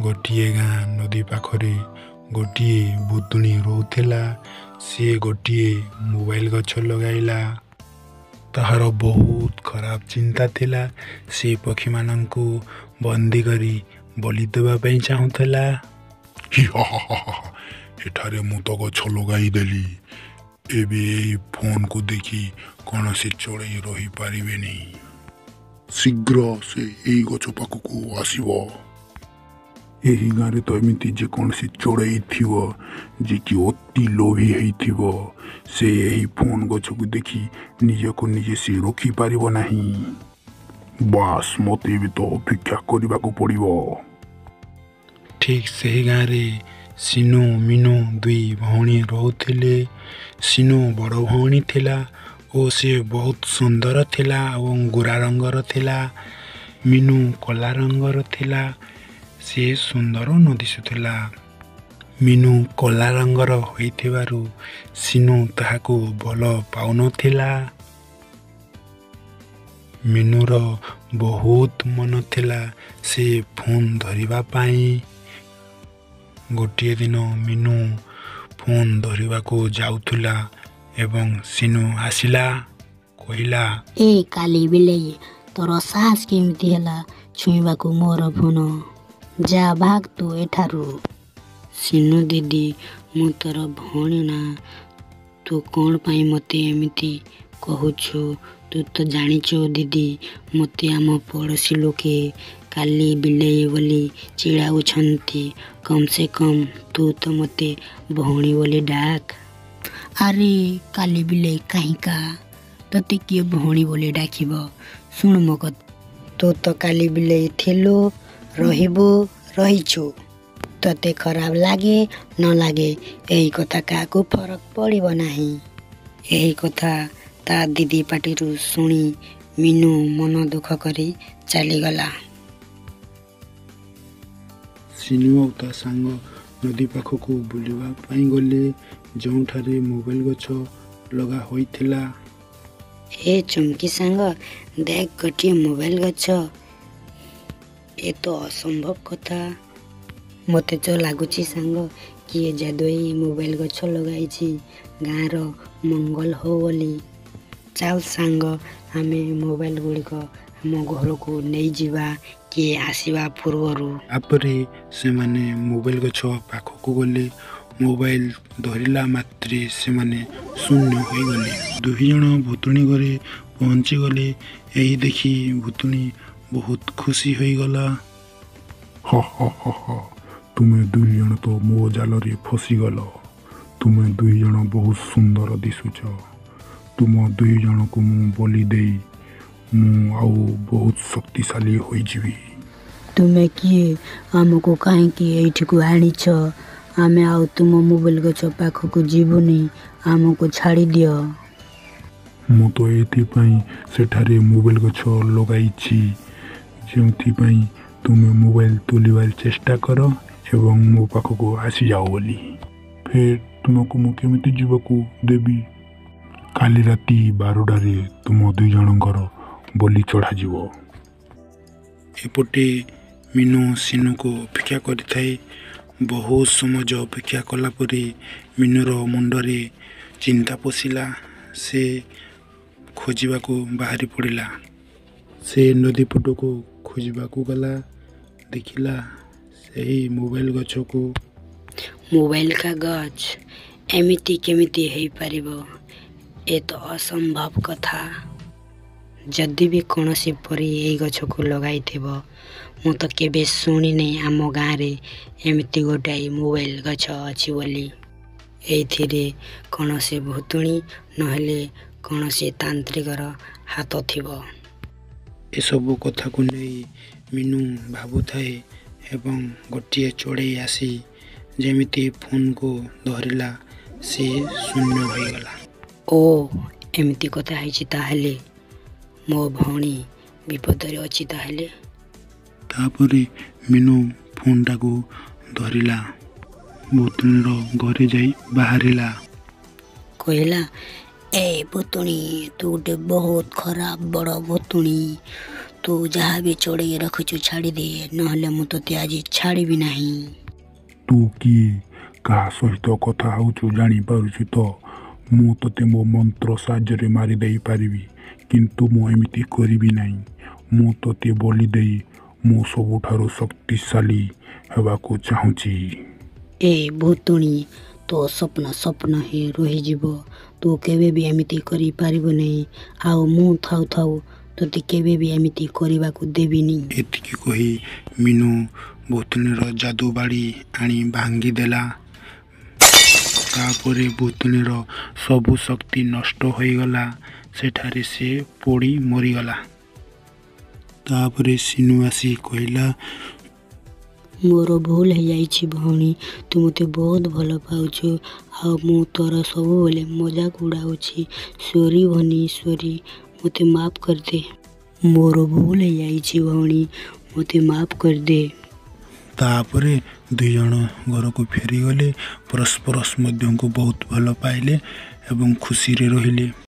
ଗୋଟିଏ ଗାଁ ନଦୀ ପାଖରେ ଗୋଟିଏ ଭୁତୁଣୀ ରହୁଥିଲା। ସିଏ ଗୋଟିଏ ମୋବାଇଲ ଗଛ ଲଗାଇଲା। ତାହାର ବହୁତ ଖରାପ ଚିନ୍ତା ଥିଲା। ସେ ପକ୍ଷୀମାନଙ୍କୁ ବନ୍ଦୀ କରି ବଳି ଦେବା ପାଇଁ ଚାହୁଁଥିଲା। ଏଠାରେ ମୁଁ ତ ଗଛ ଲଗାଇଦେଲି। ଏବେ ଏଇ ଫୋନକୁ ଦେଖି କୌଣସି ଚଢ଼େଇ ରହିପାରିବେନି। ଶୀଘ୍ର ସେ ଏଇ ଗଛ ପାଖକୁ ଆସିବ। ଏହି ଗାଁରେ ତ ଏମିତି ଯେକୌଣସି ଚଢ଼େଇ ଥିବ ଯିଏକି ଅତି ଲୋଭୀ ହେଇଥିବ, ସେ ଏହି ଫୋନ ଗଛକୁ ଦେଖି ନିଜକୁ ନିଜେ ସେ ରଖିପାରିବ ନାହିଁ। ବାସ୍ ମୋତେ ଏବେ ତ ଅପେକ୍ଷା କରିବାକୁ ପଡ଼ିବ। ଠିକ୍ ସେହି ଗାଁରେ ସିନୁ ମିନୁ ଦୁଇ ଭଉଣୀ ରହୁଥିଲେ। ସିନୁ ବଡ଼ ଭଉଣୀ ଥିଲା ଓ ସେ ବହୁତ ସୁନ୍ଦର ଥିଲା ଏବଂ ଗୋରା ରଙ୍ଗର ଥିଲା। ମିନୁ କଳା ରଙ୍ଗର ଥିଲା। ସେ ସୁନ୍ଦର ନ ଦିଶୁଥିଲା। ମିନୁ କଳା ରଙ୍ଗର ହୋଇଥିବାରୁ ସିନୁ ତାହାକୁ ଭଲ ପାଉନଥିଲା। ମିନୁର ବହୁତ ମନ ଥିଲା ସେ ଫୋନ୍ ଧରିବା ପାଇଁ। ଗୋଟିଏ ଦିନ ମିନୁ ଫୋନ୍ ଧରିବାକୁ ଯାଉଥିଲା ଏବଂ ସିନୁ ଆସିଲା। କହିଲା, ଏ କାଲି ବିଲେଇ, ତୋର ସାହସ କେମିତି ହେଲା ଛୁଇଁବାକୁ ମୋର ଫୋନ? ଯା ଭାଗ ତୁ ଏଠାରୁ। ସିନୁ ଦିଦି, ମୁଁ ତୋର ଭଉଣୀ ନା। ତୁ କ'ଣ ପାଇଁ ମୋତେ ଏମିତି କହୁଛୁ? ତୁ ତ ଜାଣିଛୁ ଦିଦି, ମୋତେ ଆମ ପଡ଼ୋଶୀ ଲୋକେ କାଲି ବିଲେଇ ବୋଲି ଚିଡ଼ାଉଛନ୍ତି। କମ୍ ସେ କମ୍ ତୁ ତ ମୋତେ ଭଉଣୀ ବୋଲି ଡାକ। ଆରେ କାଲି ବିଲେଇ କାହିଁକା? ତୋତେ କିଏ ଭଉଣୀ ବୋଲି ଡାକିବ? ଶୁଣ ମୋ କଥା, ତୁ ତ କାଲି ବିଲେଇ ଥିଲୁ, ରହିବୁ, ରହିଛୁ। ତୋତେ ଖରାପ ଲାଗେ ନ ଲାଗେ ଏହି କଥା କାହାକୁ ଫରକ ପଡ଼ିବ ନାହିଁ। ଏହି କଥା ତା ଦିଦି ପାଟିରୁ ଶୁଣି ମିନୁ ମନ ଦୁଃଖ କରି ଚାଲିଗଲା। ସିନୁ ଆଉ ତା ସାଙ୍ଗ ନଦୀ ପାଖକୁ ବୁଲିବା ପାଇଁ ଗଲେ, ଯେଉଁଠାରେ ମୋବାଇଲ ଗଛ ଲଗା ହୋଇଥିଲା। ଏ ଚୁମ୍କି ସାଙ୍ଗ, ଦେଖ ଗୋଟିଏ ମୋବାଇଲ ଗଛ। ଏ ତ ଅସମ୍ଭବ କଥା। ମୋତେ ତ ଲାଗୁଛି ସାଙ୍ଗ, କିଏ ଯାଦୁଇ ମୋବାଇଲ ଗଛ ଲଗାଇଛି ଗାଁର ମଙ୍ଗଳ ହଉ ବୋଲି। ଚାଲ ସାଙ୍ଗ, ଆମେ ମୋବାଇଲ ଗୁଡ଼ିକ ଆମ ଘରକୁ ନେଇଯିବା କିଏ ଆସିବା ପୂର୍ବରୁ। ତାପରେ ସେମାନେ ମୋବାଇଲ ଗଛ ପାଖକୁ ଗଲେ। ମୋବାଇଲ ଧରିଲା ମାତ୍ରେ ସେମାନେ ଶୂନ୍ୟ ହୋଇଗଲେ। ଦୁଇ ଜଣ ଭୁତୁଣୀ ଘରେ ପହଞ୍ଚିଗଲେ। ଏହି ଦେଖି ଭୁତୁଣୀ ବହୁତ ଖୁସି ହୋଇଗଲା। ତୁମେ ଦୁଇ ଜଣ ତ ମୋ ଜାଲରେ ଫସିଗଲ। ତୁମେ ଦୁଇ ଜଣ ବହୁତ ସୁନ୍ଦର ଦିଶୁଛ। ତୁମ ଦୁଇ ଜଣକୁ ମୁଁ ବଳି ଦେଇ ମୁଁ ଆଉ ବହୁତ ଶକ୍ତିଶାଳୀ ହୋଇଯିବି। ତୁମେ କିଏ? ଆମକୁ କାହିଁକି ଏଇଠିକୁ ଆଣିଛ? ଆମେ ଆଉ ତୁମ ମୋବାଇଲ ଗଛ ପାଖକୁ ଯିବୁନି। ଆମକୁ ଛାଡ଼ିଦିଅ। ମୁଁ ତ ଏଥିପାଇଁ ସେଠାରେ ମୋବାଇଲ ଗଛ ଲଗାଇଛି, ଯେଉଁଥିପାଇଁ ତୁମେ ମୋବାଇଲ ତୋଲିବାର ଚେଷ୍ଟା କର ଏବଂ ମୋ ପାଖକୁ ଆସିଯାଅ ବୋଲି। ଫେର୍ ତୁମକୁ ମୁଁ କେମିତି ଯିବାକୁ ଦେବି? କାଲି ରାତି 12ଟାରେ ତୁମ ଦୁଇ ଜଣଙ୍କର ବଲି ଚଢ଼ାଯିବ। ଏପଟେ ମିନୁ ସିନୁକୁ ଅପେକ୍ଷା କରିଥାଏ। ବହୁତ ସମୟ ଅପେକ୍ଷା କଲା ପରେ ମିନୁର ମୁଣ୍ଡରେ ଚିନ୍ତା ପଶିଲା। ସେ ଖୋଜିବାକୁ ବାହାରି ପଡ଼ିଲା। ସେ ନଦୀ ପଟକୁ ଖୋଜିବାକୁ ଗଲା। ଦେଖିଲା ସେହି ମୋବାଇଲ ଗଛକୁ। ମୋବାଇଲ କାଗଜ ଏମିତି କେମିତି ହେଇପାରିବ? ଏ ତ ଅସମ୍ଭବ କଥା। ଯଦି ବି କୌଣସି ପରି ଏଇ ଗଛକୁ ଲଗାଇଥିବ, ମୁଁ ତ କେବେ ଶୁଣିନି ଆମ ଗାଁରେ ଏମିତି ଗୋଟାଏ ମୋବାଇଲ ଗଛ ଅଛି ବୋଲି। ଏଇଥିରେ କୌଣସି ଭୁତୁଣୀ ନହେଲେ କୌଣସି ତାନ୍ତ୍ରିକର ହାତ ଥିବ। ଏସବୁ କଥାକୁ ନେଇ ମିନୁ ଭାବୁଥାଏ ଏବଂ ଗୋଟିଏ ଚଢ଼େଇ ଆସି ଯେମିତି ଫୋନକୁ ଧରିଲା, ସେ ଶୂନ୍ୟ ହୋଇଗଲା। ଓ ଏମିତି କଥା ହେଇଛି ତାହେଲେ। ମୋ ଭଉଣୀ ବିପଦରେ ଅଛି ତାହେଲେ। ତାପରେ ମିନୁ ଫୋନଟାକୁ ଧରିଲା। ଭୁତୁଣୀର ଘରେ ଯାଇ ବାହାରିଲା। କହିଲା, ଏ ଭୁତୁଣୀ, ତୁ ଗୋଟେ ବହୁତ ଖରାପ ବଡ଼ ଭୁତୁଣୀ। ତୁ ଯାହା ବି ଚଢ଼େଇ ରଖୁଛୁ ଛାଡ଼ିଦେ, ନହେଲେ ମୁଁ ତୋତେ ଆଜି ଛାଡ଼ିବି ନାହିଁ। ତୁ କିଏ, କାହା ସହିତ କଥା ହେଉଛୁ ଜାଣିପାରୁଛୁ ତ? ମୁଁ ତୋତେ ମୋ ମନ୍ତ୍ର ସାହାଯ୍ୟରେ ମାରି ଦେଇପାରିବି, କିନ୍ତୁ ମୁଁ ଏମିତି କରିବି ନାହିଁ। ମୁଁ ତୋତେ ବଳି ଦେଇ ମୁଁ ସବୁଠାରୁ ଶକ୍ତିଶାଳୀ ହେବାକୁ ଚାହୁଁଛି। ଏ ଭୂତୁଣୀ, ତୋ ସ୍ୱପ୍ନ ହିଁ ରହିଯିବ। ତୁ କେବେ ବି ଏମିତି କରିପାରିବୁ ନାହିଁ, ଆଉ ମୁଁ ଥାଉ ଥାଉ ତୋତେ କେବେ ବି ଏମିତି କରିବାକୁ ଦେବିନି। ଏତିକି କହି ମିନୁ ଭୂତୁଣୀର ଯାଦୁ ବାଡ଼ି ଆଣି ଭାଙ୍ଗିଦେଲା। ତାପରେ ଭୂତୁଣୀର ସବୁ ଶକ୍ତି ନଷ୍ଟ ହୋଇଗଲା। ସେଠାରେ ସେ ପୋଡ଼ି ମରିଗଲା। ତାପରେ ସିନୁ ଆସି କହିଲା, ମୋର ଭୁଲ ହେଇଯାଇଛି ଭଉଣୀ, ତୁ ମୋତେ ବହୁତ ଭଲ ପାଉଛୁ, ଆଉ ମୁଁ ତୋର ସବୁବେଳେ ମଜାକ ଉଡ଼ାଉଛି। ସରି ଭଉଣୀ, ସରି, ମୋତେ ମାଫ କରିଦେ। ମୋର ଭୁଲ ହେଇଯାଇଛି ଭଉଣୀ, ମୋତେ ମାଫ କରିଦେ। ତାପରେ ଦୁଇଜଣ ଘରକୁ ଫେରିଗଲେ। ପରସ୍ପର ମଧ୍ୟକୁ ବହୁତ ଭଲ ପାଇଲେ ଏବଂ ଖୁସିରେ ରହିଲେ।